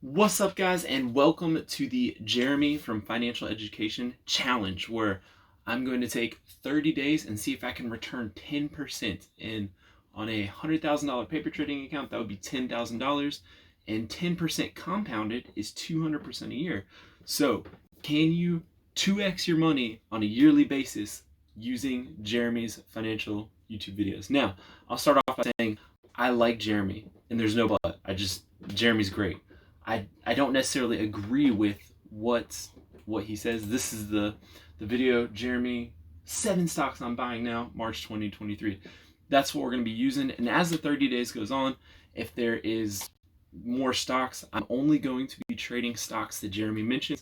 What's up, guys, and welcome to the Jeremy from Financial Education Challenge, where I'm going to take 30 days and see if I can return 10% on a $100,000 paper trading account. That would be $10,000, and 10% compounded is 200% a year. So can you 2x your money on a yearly basis using Jeremy's financial YouTube videos? Now, I'll start off by saying I like Jeremy, and there's no but. Jeremy's great. I don't necessarily agree with what he says. This is the video, Jeremy, 7 stocks I'm buying now, March 2023. That's what we're going to be using. And as the 30 days goes on, if there is more stocks, I'm only going to be trading stocks that Jeremy mentions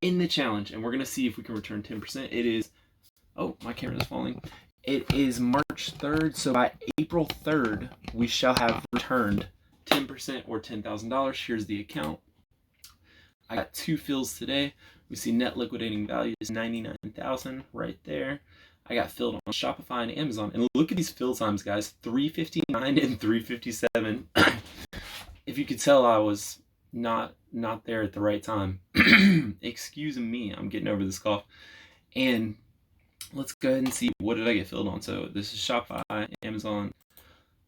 in the challenge. And we're going to see if we can return 10%. It is, oh, my camera is falling. It is March 3rd. So by April 3rd, we shall have returned 10% or $10,000. Here's the account. I got 2 fills today. We see net liquidating value is 99,000 right there. I got filled on Shopify and Amazon. And look at these fill times, guys. 3:59 and 3:57. If you could tell, I was not there at the right time. Excuse me, I'm getting over this cough. And let's go ahead and see, what did I get filled on? So this is Shopify, Amazon.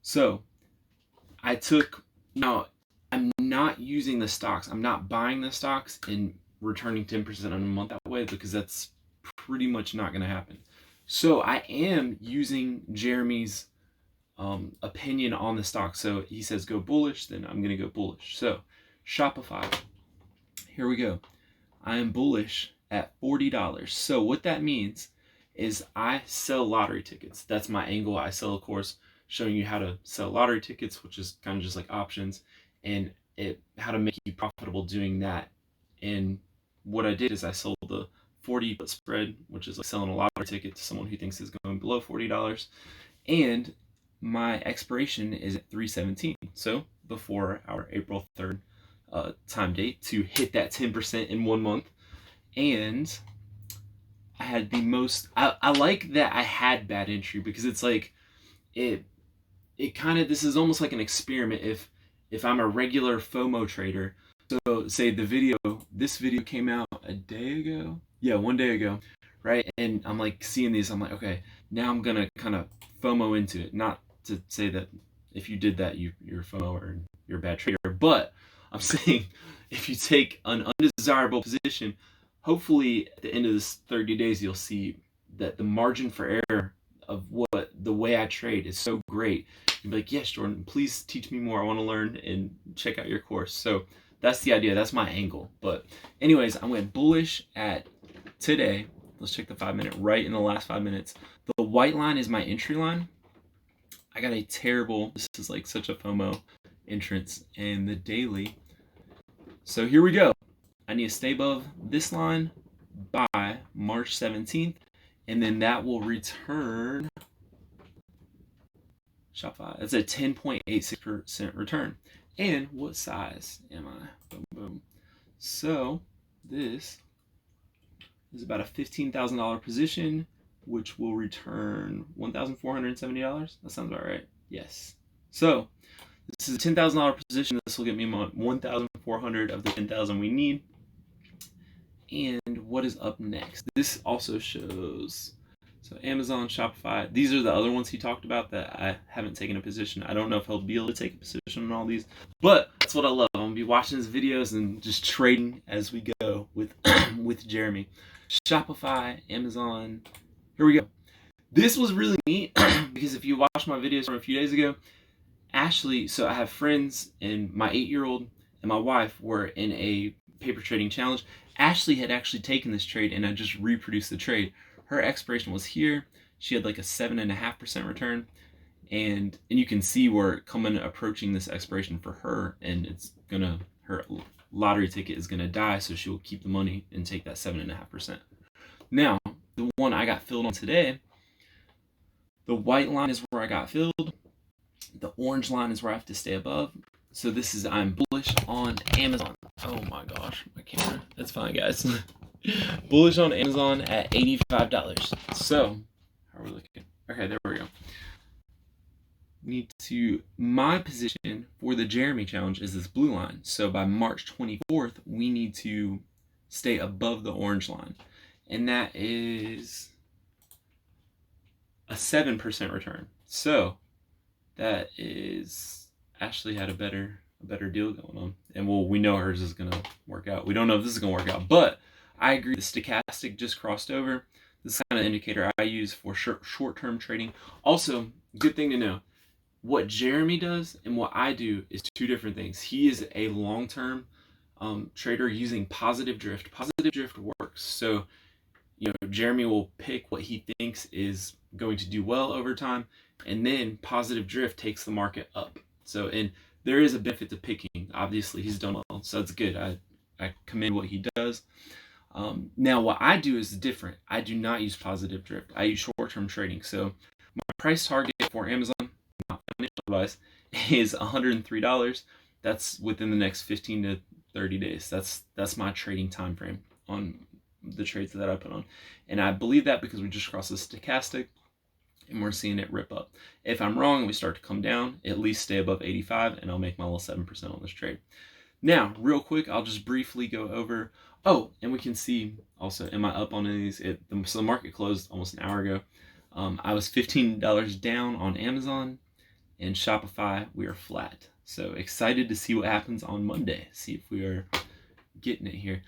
So now I'm not using the stocks. I'm not buying the stocks and returning 10% on a month that way, because that's pretty much not going to happen. So I am using Jeremy's opinion on the stock. So he says go bullish, then I'm going to go bullish. So Shopify, here we go. I am bullish at $40. So what that means is I sell lottery tickets. That's my angle. I sell a course showing you how to sell lottery tickets, which is kind of just like options, and how to make you profitable doing that. And what I did is I sold the 40 spread, which is like selling a lottery ticket to someone who thinks is going below $40. And my expiration is at 3/17, so before our April 3rd time date, to hit that 10% in 1 month. And I had the most, I like that I had bad entry, because it's like, it kind of, this is almost like an experiment. If I'm a regular FOMO trader, so say this video came out a day ago, 1 day ago, right? And I'm like seeing these, I'm like, okay, now I'm gonna kind of FOMO into it. Not to say that if you did that, you're FOMO or you're a bad trader, but I'm saying if you take an undesirable position, hopefully at the end of this 30 days, you'll see that the margin for error of the way I trade is so great. You'd be like, yes, Jordan, please teach me more. I want to learn and check out your course. So that's the idea. That's my angle. But anyways, I went bullish at today. Let's check the 5-minute right in the last 5 minutes. The white line is my entry line. I got a terrible, this is like such a FOMO entrance, and the daily. So here we go. I need to stay above this line by March 17th. And then that will return Shopify. That's a 10.86% return. And what size am I? Boom, boom. So this is about a $15,000 position, which will return $1,470. That sounds about right. Yes. So this is a $10,000 position. This will get me $1,400 of the $10,000 we need. And what is up next? This also shows, so Amazon, Shopify, these are the other ones he talked about that I haven't taken a position. I don't know if he'll be able to take a position on all these, but that's what I love. I'm gonna be watching his videos and just trading as we go with with Jeremy. Shopify, Amazon, here we go. This was really neat because if you watched my videos from a few days ago, Ashley, so I have friends, and my 8-year-old and my wife were in a paper trading challenge. Ashley had actually taken this trade, and I just reproduced the trade. Her expiration was here. She had like a 7.5% return, and you can see we're approaching this expiration for her, and her lottery ticket is gonna die, so she will keep the money and take that 7.5%. Now, the one I got filled on today, the white line is where I got filled. The orange line is where I have to stay above. So this is, I'm bullish on Amazon. Oh my gosh, my camera. That's fine, guys. Bullish on Amazon at $85. So, how are we looking? Okay, there we go. need to, my position for the Jeremy challenge is this blue line. So by March 24th, we need to stay above the orange line. And that is a 7% return. So that is, Ashley had a better deal going on. And we know hers is going to work out. We don't know if this is going to work out, but I agree. The stochastic just crossed over. This kind of indicator I use for short-term trading. Also, good thing to know, what Jeremy does and what I do is two different things. He is a long-term trader using positive drift. Positive drift works. So, Jeremy will pick what he thinks is going to do well over time, and then positive drift takes the market up. So, and there is a benefit to picking. Obviously, he's done well, so that's good. I commend what he does. Now, what I do is different. I do not use positive drift. I use short-term trading. So my price target for Amazon, not financial advice, is $103. That's within the next 15 to 30 days. That's my trading time frame on the trades that I put on. And I believe that because we just crossed the stochastic and we're seeing it rip up. If I'm wrong and we start to come down, at least stay above 85 and I'll make my little 7% on this trade. Now, real quick, I'll just briefly go over. Oh, and we can see also, am I up on any of these? So the market closed almost an hour ago. I was $15 down on Amazon, and Shopify, we are flat. So excited to see what happens on Monday. See if we are getting it here.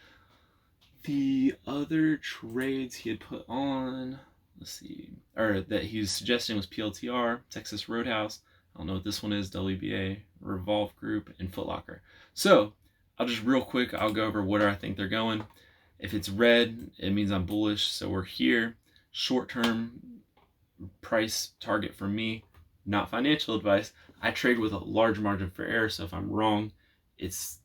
The other trades he had put on, let's see, or that he was suggesting was PLTR, Texas Roadhouse. I don't know what this one is, WBA, Revolve Group, and Foot Locker. So I'll just real quick, I'll go over where I think they're going. If it's red, it means I'm bullish. So we're here. Short-term price target for me, not financial advice. I trade with a large margin for error. So if I'm wrong, it's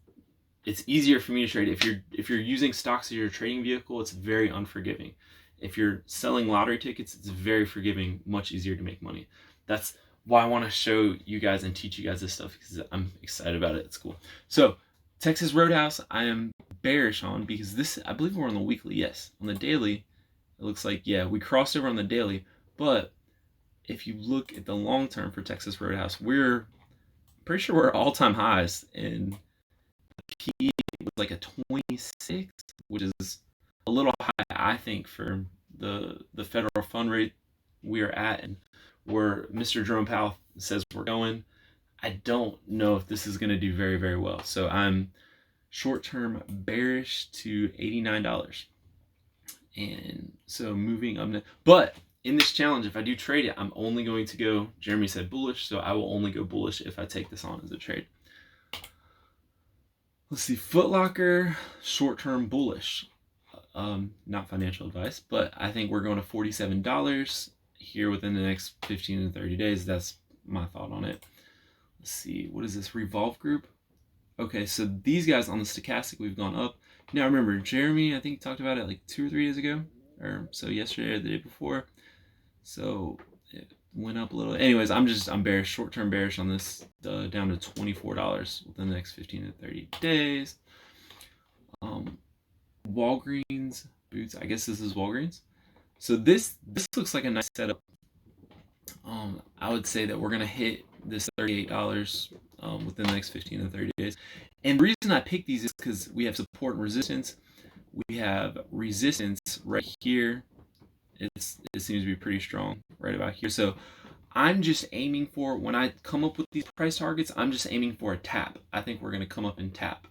easier for me to trade. If you're using stocks as your trading vehicle, it's very unforgiving. If you're selling lottery tickets, it's very forgiving, much easier to make money. That's why I want to show you guys and teach you guys this stuff, because I'm excited about it. It's cool. So Texas Roadhouse, I am bearish on, because this, I believe we're on the weekly. Yes, on the daily, it looks like, yeah, we crossed over on the daily. But if you look at the long term for Texas Roadhouse, we're pretty sure we're at all-time highs, and the P was like a 26, which is a little high, I think, for the federal fund rate we are at, and where Mr. Jerome Powell says we're going. I don't know if this is going to do very, very well. So I'm short-term bearish to $89. And so moving up now. But in this challenge, if I do trade it, I'm only going to go, Jeremy said bullish, so I will only go bullish if I take this on as a trade. Let's see, Foot Locker, short-term bullish. Not financial advice, but I think we're going to $47 here within the next 15 to 30 days. That's my thought on it. Let's see, what is this, Revolve Group? Okay, so these guys on the stochastic, we've gone up. Now remember, Jeremy, I think talked about it like 2 or 3 days ago, or so yesterday or the day before. So it went up a little. Anyways, I'm bearish, short-term bearish on this, down to $24 within the next 15 to 30 days. Walgreens boots, I guess this is Walgreens. So this looks like a nice setup. I would say that we're gonna hit this $38 within the next 15 to 30 days. And the reason I pick these is because we have support and resistance. We have resistance right here. It seems to be pretty strong right about here. So I'm just aiming for, when I come up with these price targets, I'm just aiming for a tap. I think we're gonna come up and tap.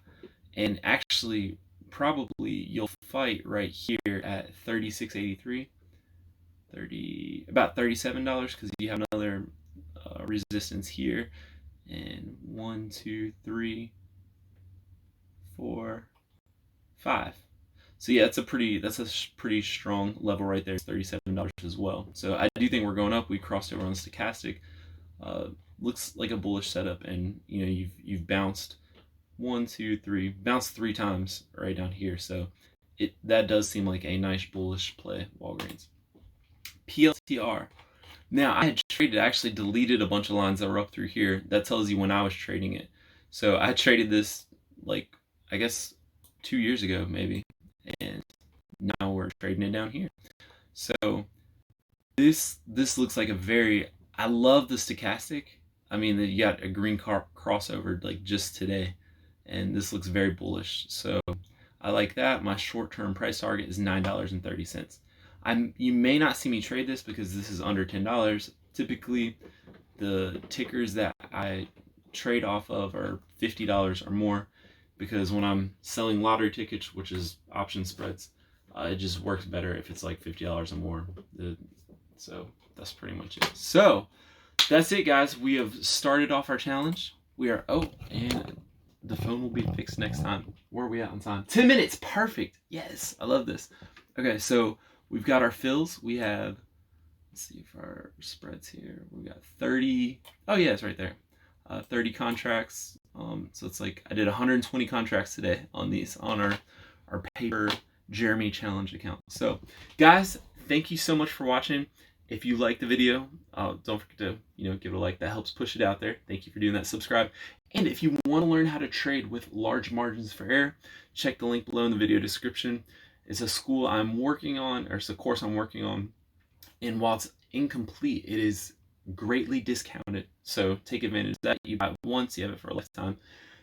And actually, probably you'll fight right here at $36.83. About $37, because you have another resistance here, and 1, 2, 3, 4, 5. So yeah, that's a pretty strong level right there. It's $37 as well. So I do think we're going up. We crossed over on the stochastic. Looks like a bullish setup, and you've bounced 1, 2, 3, bounced 3 times right down here. So that does seem like a nice bullish play, Walgreens. PLTR. Now, I actually deleted a bunch of lines that were up through here. That tells you when I was trading it. So I traded this, like, I guess 2 years ago, maybe. And now we're trading it down here. So this looks like I love the stochastic. I mean, you got a green car crossover like just today, and this looks very bullish. So I like that. My short-term price target is $9.30. You may not see me trade this because this is under $10. Typically, the tickers that I trade off of are $50 or more, because when I'm selling lottery tickets, which is option spreads, it just works better if it's like $50 or more. So that's pretty much it. So that's it, guys. We have started off our challenge. We are, oh, and the phone will be fixed next time. Where are we at on time? 10 minutes. Perfect. Yes, I love this. Okay, so we've got our fills. We have, let's see if our spreads here. We got 30. Oh yeah, it's right there. 30 contracts. So it's like I did 120 contracts today on these on our paper Jeremy challenge account. So guys, thank you so much for watching. If you like the video, don't forget to give it a like. That helps push it out there. Thank you for doing that. Subscribe. And if you want to learn how to trade with large margins for error, check the link below in the video description. It's a school I'm working on, or it's a course I'm working on. And while it's incomplete, it is greatly discounted. So take advantage of that. You buy it once, you have it for a lifetime.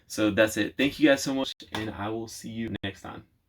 So that's it. Thank you guys so much, and I will see you next time.